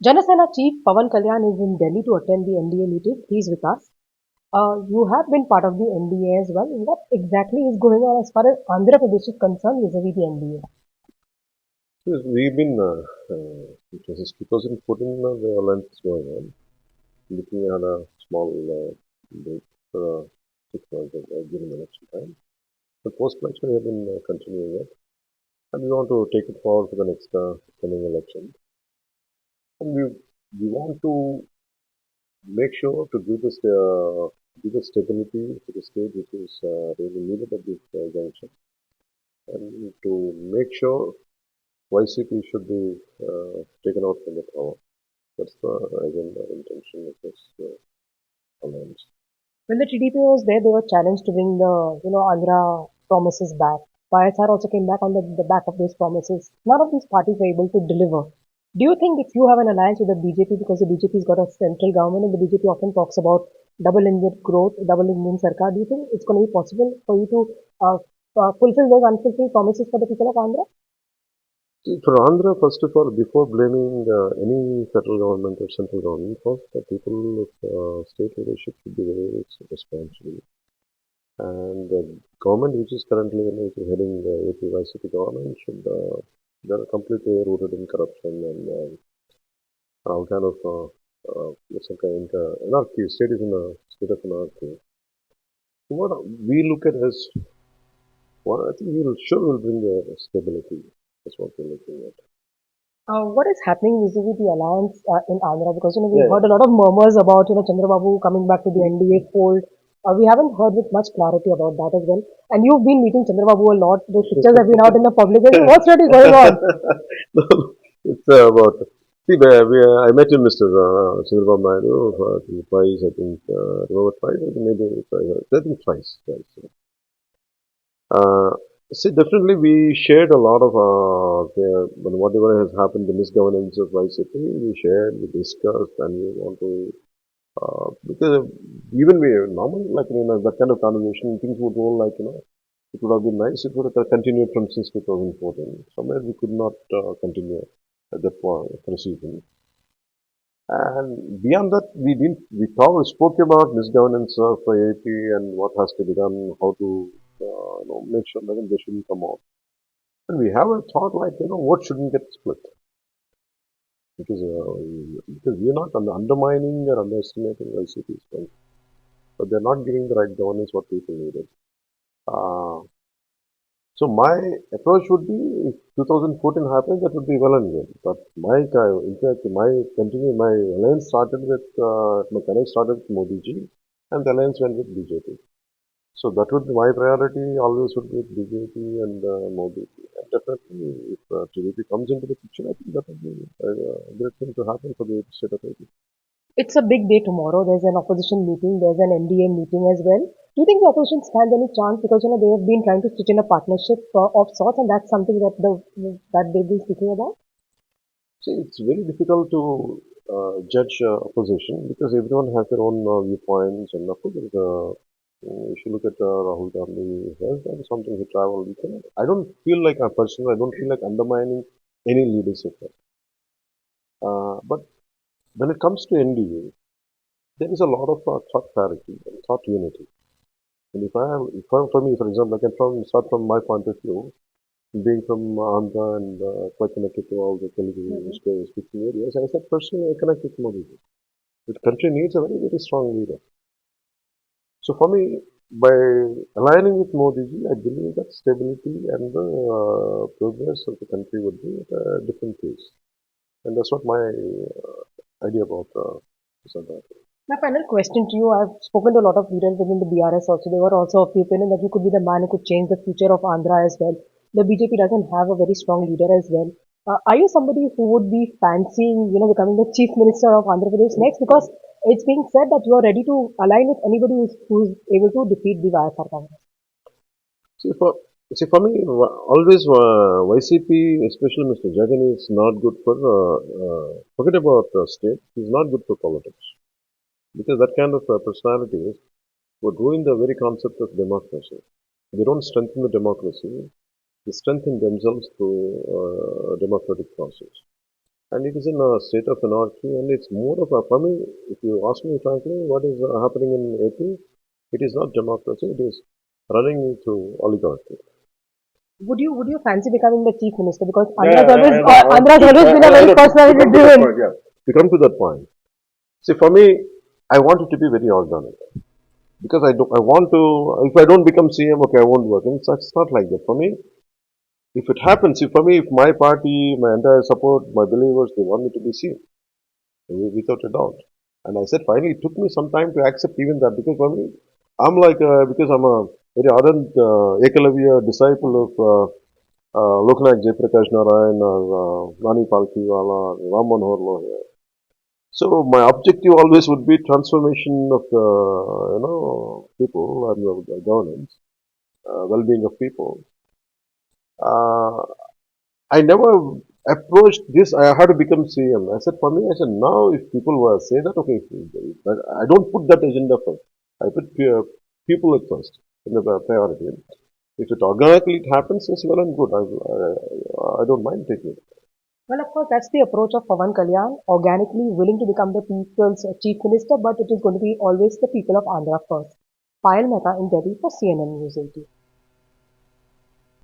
Jana Sena Chief Pawan Kalyan is in Delhi to attend the NDA meeting. He is with us. You have been part of the NDA as well. What exactly is going on as far as Andhra Pradesh is concerned vis-a-vis the NDA? Yes, we've been, since 2014, the alliance is going on. Looking at a small break for 6 months during the election time. The post-election, we have been continuing it. And we want to take it forward for the next coming election. And we want to make sure to give the stability to the state, which is really needed at this junction. And to make sure YCP should be taken out from the power. That's the agenda intention of this alliance. When the TDP was there, they were challenged to bring the Andhra promises back. YSR also came back on the back of those promises. None of these parties were able to deliver. Do you think if you have an alliance with the BJP, because the BJP's got a central government and the BJP often talks about double engine growth, double engine sarkar, do you think it's going to be possible for you to fulfill those unfulfilled promises for the people of Andhra? See, for Andhra, first of all, before blaming any federal government or central government, first the people of state leadership should be very responsible. And the government, which is currently heading the APYCP government, should they're completely rooted in corruption and all kind of some kind of anarchy. State is in a state of anarchy. So what we look at as well, I think will bring stability. That's what we're looking at. What is happening vis-a-vis the alliance in Andhra? Because we've Yeah, heard a lot of murmurs about Chandrababu coming back to the NDA fold. We haven't heard with much clarity about that as well. And you've been meeting Chandrababu a lot. Those pictures have been out in the public. What's really going on? no, it's about. See, I met him, Mr. Chandrababu Naidu, twice, I think, remember twice, I think maybe twice, I think twice. Uh, See, definitely we shared a lot of whatever has happened, the misgovernance of YCP, we shared, we discussed, and we want to, because even we, normally, like, that kind of conversation, things would go like, it would have been nice if it would have continued from since 2014. Somewhere we could not continue at that point for a season. And beyond that, we spoke about misgovernance of AP and what has to be done, how to make sure that they shouldn't come out. And we have a thought like, what shouldn't get split? Because we are not undermining or underestimating YCP's point, but they're not giving the right governance what people needed. Uh, so my approach would be, if 2014 happens, that would be well and good. But in fact, my alliance started with, my connect started with Modi ji, and the alliance went with BJP. So that would be my priority, always would be with BJP and Modi. And definitely, if TDP comes into the picture, I think that would be a great thing to happen for the state of AP. It's a big day tomorrow. There's an opposition meeting. There's an NDA meeting as well. Do you think the opposition stands any chance? Because they have been trying to stitch in a partnership of sorts, and that's something that they've been speaking about. See, it's very difficult to judge opposition because everyone has their own viewpoints, and of course, if you look at Rahul Gandhi, he has done something. He traveled. I don't feel like a person. I don't feel like undermining any leadership. But when it comes to NDA, there is a lot of thought clarity and thought unity. And for me, for example, I can start from my point of view, being from Andhra and quite connected to all the Telugu speaking areas. I said personally, I connect with Modi. The country needs a very, very strong leader. So for me, by aligning with Modi ji, I believe that stability and the progress of the country would be at a different pace. And that's what my idea about this and that. My final question to you, I've spoken to a lot of leaders within the BRS also. They were also of the opinion that you could be the man who could change the future of Andhra as well. The BJP doesn't have a very strong leader as well. Are you somebody who would be fancying, becoming the chief minister of Andhra Pradesh next? Because it's being said that you are ready to align with anybody who's able to defeat the YSR Congress. See, for me, always YCP, especially Mr. Jagan, is not good for, forget about state, he's not good for politics. Because that kind of personalities would ruin the very concept of democracy. They don't strengthen the democracy, they strengthen themselves through democratic process. and it is in a state of anarchy, and it's more of a, for me, if you ask me frankly, what is happening in AP, it is not democracy, it is running into oligarchy. Would you fancy becoming the chief minister? Because Yeah, Andhra's always Andhra's I, always been a I very know, to personality come to that driven. point, yeah, to come to that point. See, for me, I want it to be very organic because I want to. If I don't become CM, okay, I won't work. And it's not like that for me. If it happens, if for me, if my party, my entire support, my believers, they want me to be CM, without a doubt. And I said, finally, it took me some time to accept even that because for me, I'm like, because I'm a very ardent Ekalavya disciple of Loknayak Jayaprakash Narayan or Nani Palkiwala, Ram Manohar Lohia. So my objective always would be transformation of the people and the governance, well-being of people. Uh, I never approached this. I had to become CM. I said for me, I said now if people were say that okay, but I don't put that agenda first. I put people at first in the priority. If it organically it happens, yes, well and good. I don't mind taking it. Well, of course, that's the approach of Pawan Kalyan, organically willing to become the people's chief minister, but it is going to be always the people of Andhra first. Payal Mehta in Delhi for CNN News 18.